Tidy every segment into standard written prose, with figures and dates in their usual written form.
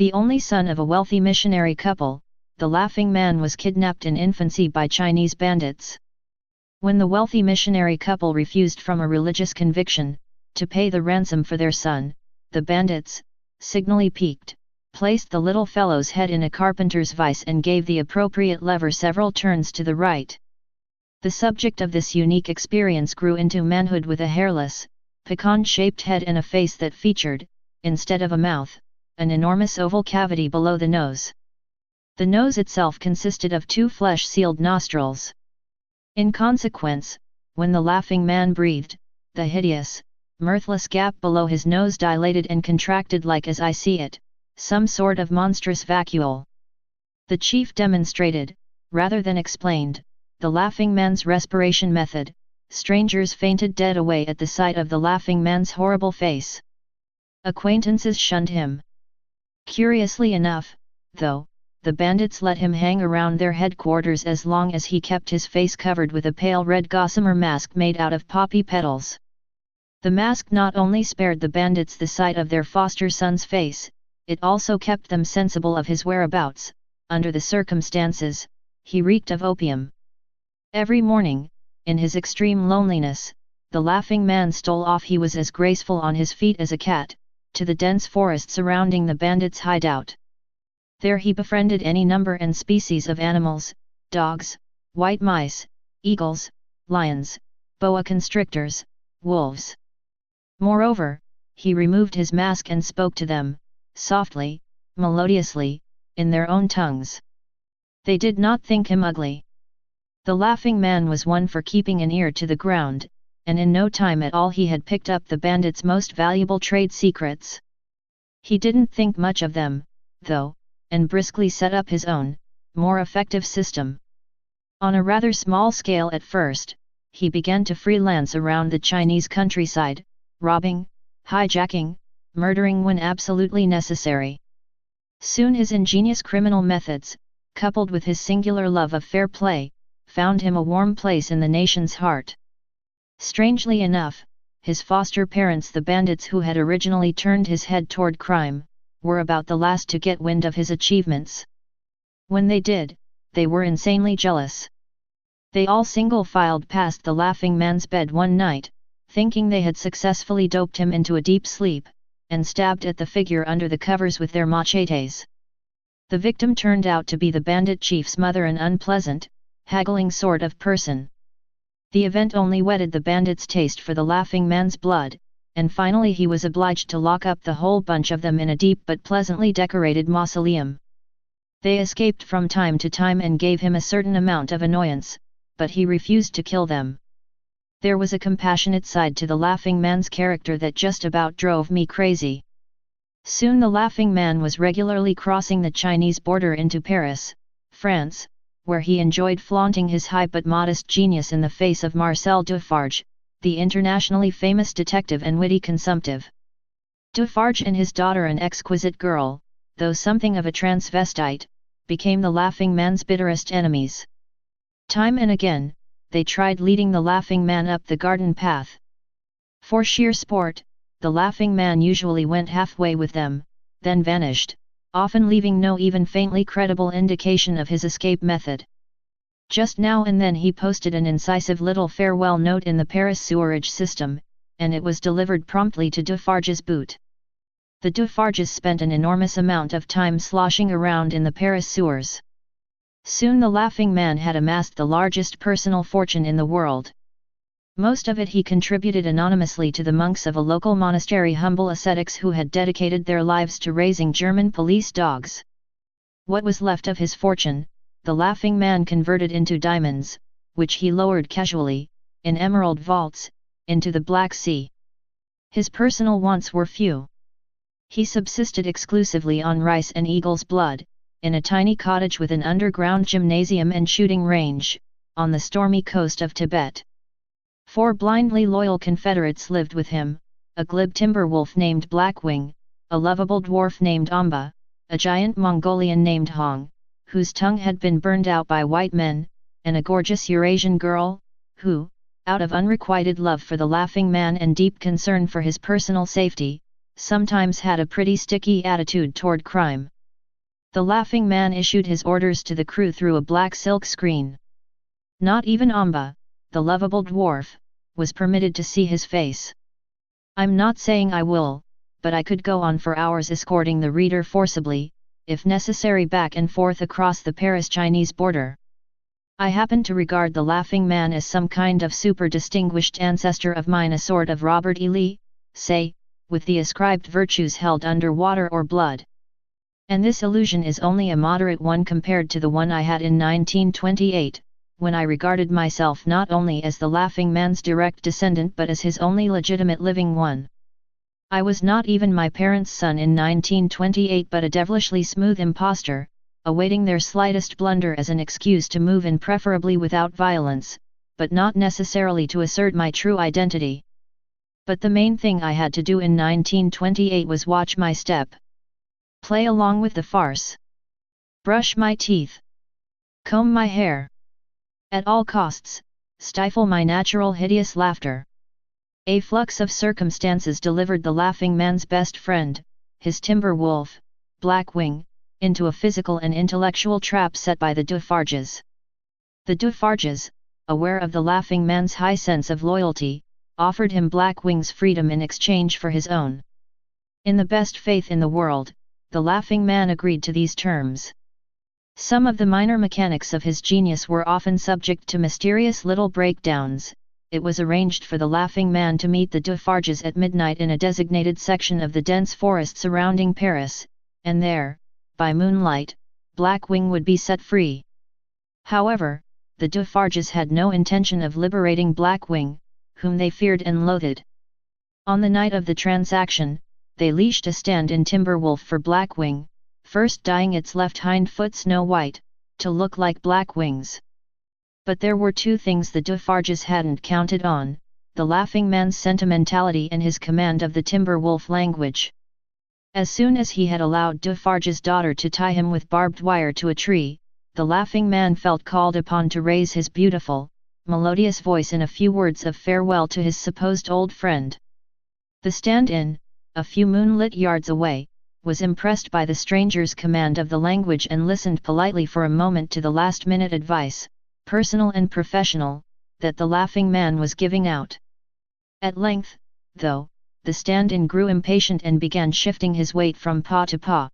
The only son of a wealthy missionary couple, the Laughing Man was kidnapped in infancy by Chinese bandits. When the wealthy missionary couple refused from a religious conviction to pay the ransom for their son, the bandits, signally piqued, placed the little fellow's head in a carpenter's vise and gave the appropriate lever several turns to the right. The subject of this unique experience grew into manhood with a hairless, pecan-shaped head and a face that featured, instead of a mouth, an enormous oval cavity below the nose. The nose itself consisted of 2 flesh-sealed nostrils. In consequence, when the Laughing Man breathed, the hideous, mirthless gap below his nose dilated and contracted like, as I see it, some sort of monstrous vacuole. The chief demonstrated, rather than explained, the Laughing Man's respiration method. Strangers fainted dead away at the sight of the Laughing Man's horrible face. Acquaintances shunned him. Curiously enough, though, the bandits let him hang around their headquarters as long as he kept his face covered with a pale red gossamer mask made out of poppy petals. The mask not only spared the bandits the sight of their foster son's face, it also kept them sensible of his whereabouts. Under the circumstances, he reeked of opium. Every morning, in his extreme loneliness, the Laughing Man stole off. He was as graceful on his feet as a cat, to the dense forest surrounding the bandits' hideout. There he befriended any number and species of animals, dogs, white mice, eagles, lions, boa constrictors, wolves. Moreover, he removed his mask and spoke to them, softly, melodiously, in their own tongues. They did not think him ugly. The Laughing Man was one for keeping an ear to the ground, and in no time at all he had picked up the bandits' most valuable trade secrets. He didn't think much of them, though, and briskly set up his own, more effective system. On a rather small scale at first, he began to freelance around the Chinese countryside, robbing, hijacking, murdering when absolutely necessary. Soon his ingenious criminal methods, coupled with his singular love of fair play, found him a warm place in the nation's heart. Strangely enough, his foster parents, the bandits who had originally turned his head toward crime, were about the last to get wind of his achievements. When they did, they were insanely jealous. They all single-filed past the Laughing Man's bed one night, thinking they had successfully doped him into a deep sleep, and stabbed at the figure under the covers with their machetes. The victim turned out to be the bandit chief's mother, an unpleasant, haggling sort of person. The event only whetted the bandit's taste for the Laughing Man's blood, and finally he was obliged to lock up the whole bunch of them in a deep but pleasantly decorated mausoleum. They escaped from time to time and gave him a certain amount of annoyance, but he refused to kill them. There was a compassionate side to the Laughing Man's character that just about drove me crazy. Soon the Laughing Man was regularly crossing the Chinese border into Paris, France, where he enjoyed flaunting his high but modest genius in the face of Marcel Dufarge, the internationally famous detective and witty consumptive. Dufarge and his daughter, an exquisite girl, though something of a transvestite, became the Laughing Man's bitterest enemies. Time and again, they tried leading the Laughing Man up the garden path. For sheer sport, the Laughing Man usually went halfway with them, then vanished, often leaving no even faintly credible indication of his escape method. Just now and then he posted an incisive little farewell note in the Paris sewerage system, and it was delivered promptly to Dufarge's boot. The Dufarges spent an enormous amount of time sloshing around in the Paris sewers. Soon the Laughing Man had amassed the largest personal fortune in the world. Most of it he contributed anonymously to the monks of a local monastery, humble ascetics who had dedicated their lives to raising German police dogs. What was left of his fortune, the Laughing Man converted into diamonds, which he lowered casually, in emerald vaults, into the Black Sea. His personal wants were few. He subsisted exclusively on rice and eagle's blood, in a tiny cottage with an underground gymnasium and shooting range, on the stormy coast of Tibet. 4 blindly loyal Confederates lived with him, a glib timber wolf named Blackwing, a lovable dwarf named Amba, a giant Mongolian named Hong, whose tongue had been burned out by white men, and a gorgeous Eurasian girl, who, out of unrequited love for the Laughing Man and deep concern for his personal safety, sometimes had a pretty sticky attitude toward crime. The Laughing Man issued his orders to the crew through a black silk screen. Not even Amba, the lovable dwarf, was permitted to see his face. I'm not saying I will, but I could go on for hours escorting the reader forcibly, if necessary, back and forth across the Paris-Chinese border. I happen to regard the Laughing Man as some kind of super-distinguished ancestor of mine, a sort of Robert E. Lee, say, with the ascribed virtues held under water or blood. And this illusion is only a moderate one compared to the one I had in 1928, when I regarded myself not only as the Laughing Man's direct descendant but as his only legitimate living one. I was not even my parents' son in 1928 but a devilishly smooth impostor, awaiting their slightest blunder as an excuse to move in, preferably without violence, but not necessarily to assert my true identity. But the main thing I had to do in 1928 was watch my step. Play along with the farce. Brush my teeth. Comb my hair. At all costs, stifle my natural hideous laughter. A flux of circumstances delivered the Laughing Man's best friend, his timber wolf, Blackwing, into a physical and intellectual trap set by the Defarges. The Defarges, aware of the Laughing Man's high sense of loyalty, offered him Blackwing's freedom in exchange for his own. In the best faith in the world, the Laughing Man agreed to these terms. Some of the minor mechanics of his genius were often subject to mysterious little breakdowns. It was arranged for the Laughing Man to meet the Defarges at midnight in a designated section of the dense forest surrounding Paris, and there, by moonlight, Blackwing would be set free. However, the Defarges had no intention of liberating Blackwing, whom they feared and loathed. On the night of the transaction, they leashed a stand-in Timberwolf for Blackwing, first dyeing its left hind foot snow white, to look like Blackwing's. But there were two things the Defarges hadn't counted on: the Laughing Man's sentimentality and his command of the Timberwolf language. As soon as he had allowed Defarge's daughter to tie him with barbed wire to a tree, the Laughing Man felt called upon to raise his beautiful, melodious voice in a few words of farewell to his supposed old friend. The stand-in, a few moonlit yards away, was impressed by the stranger's command of the language and listened politely for a moment to the last-minute advice, personal and professional, that the Laughing Man was giving out. At length, though, the stand-in grew impatient and began shifting his weight from paw to paw.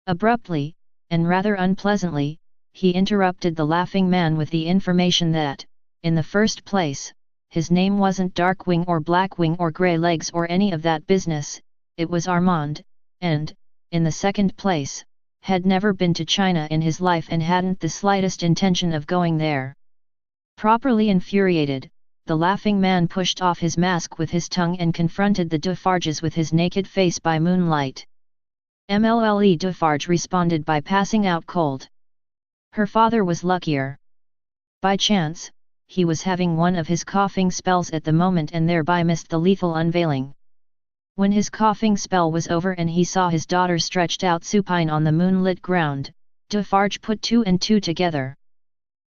Abruptly, and rather unpleasantly, he interrupted the Laughing Man with the information that, in the first place, his name wasn't Darkwing or Blackwing or Grey Legs or any of that business, it was Armand, and, in the second place, had never been to China in his life and hadn't the slightest intention of going there. Properly infuriated, the Laughing Man pushed off his mask with his tongue and confronted the Defarges with his naked face by moonlight. MLLE Defarge responded by passing out cold. Her father was luckier. By chance, he was having one of his coughing spells at the moment and thereby missed the lethal unveiling. When his coughing spell was over and he saw his daughter stretched out supine on the moonlit ground, Defarge put two and two together.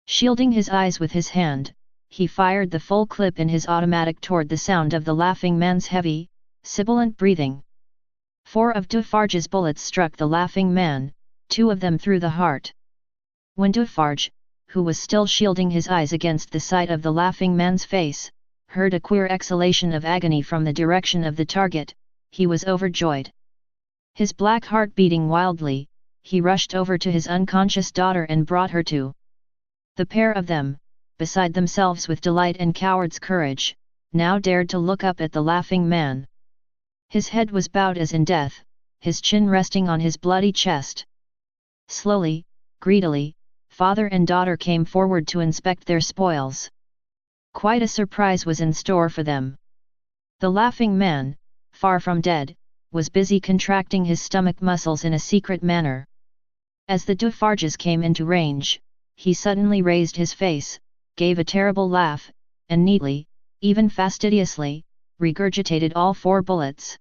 Shielding his eyes with his hand, he fired the full clip in his automatic toward the sound of the Laughing Man's heavy, sibilant breathing. 4 of Defarge's bullets struck the Laughing Man, 2 of them through the heart. When Defarge, who was still shielding his eyes against the sight of the Laughing Man's face, heard a queer exhalation of agony from the direction of the target, he was overjoyed. His black heart beating wildly, he rushed over to his unconscious daughter and brought her to. The pair of them, beside themselves with delight and coward's courage, now dared to look up at the Laughing Man. His head was bowed as in death, his chin resting on his bloody chest. Slowly, greedily, father and daughter came forward to inspect their spoils. Quite a surprise was in store for them. The Laughing Man, far from dead, was busy contracting his stomach muscles in a secret manner. As the Defarges came into range, he suddenly raised his face, gave a terrible laugh, and neatly, even fastidiously, regurgitated all 4 bullets.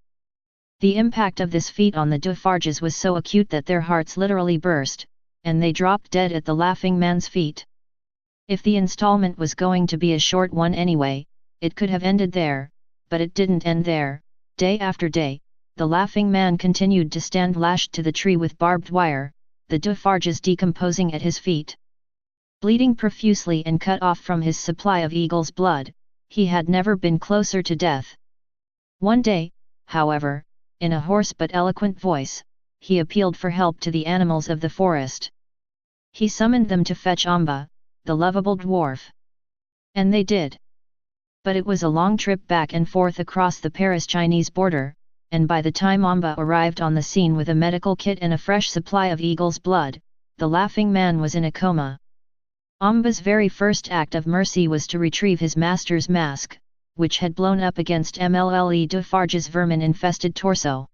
The impact of this feat on the Defarges was so acute that their hearts literally burst, and they dropped dead at the Laughing Man's feet. If the installment was going to be a short one anyway, it could have ended there, but it didn't end there. Day after day, the laughing man continued to stand lashed to the tree with barbed wire, the Defarges decomposing at his feet. Bleeding profusely and cut off from his supply of eagle's blood, he had never been closer to death. One day, however, in a hoarse but eloquent voice, he appealed for help to the animals of the forest. He summoned them to fetch Amba, the lovable dwarf. And they did. But it was a long trip back and forth across the Paris-Chinese border, and by the time Amba arrived on the scene with a medical kit and a fresh supply of eagle's blood, the laughing man was in a coma. Amba's very first act of mercy was to retrieve his master's mask, which had blown up against Mlle Defarge's vermin-infested torso.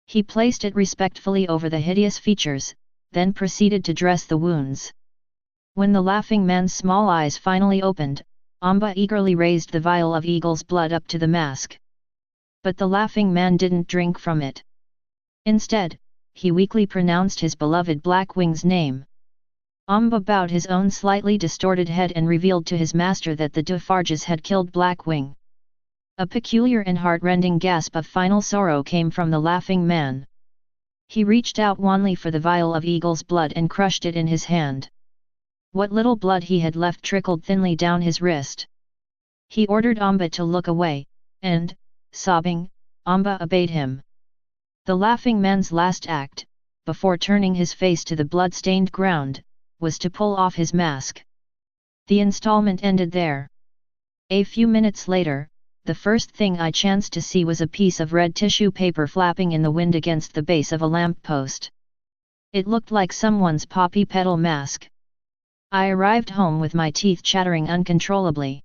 He placed it respectfully over the hideous features, then proceeded to dress the wounds. When the laughing man's small eyes finally opened, Amba eagerly raised the vial of eagle's blood up to the mask. But the laughing man didn't drink from it. Instead, he weakly pronounced his beloved Blackwing's name. Amba bowed his own slightly distorted head and revealed to his master that the Defarges had killed Blackwing. A peculiar and heart-rending gasp of final sorrow came from the laughing man. He reached out wanly for the vial of eagle's blood and crushed it in his hand. What little blood he had left trickled thinly down his wrist. He ordered Amba to look away, and, sobbing, Amba obeyed him. The laughing man's last act, before turning his face to the blood-stained ground, was to pull off his mask. The installment ended there. A few minutes later, the first thing I chanced to see was a piece of red tissue paper flapping in the wind against the base of a lamppost. It looked like someone's poppy petal mask. I arrived home with my teeth chattering uncontrollably.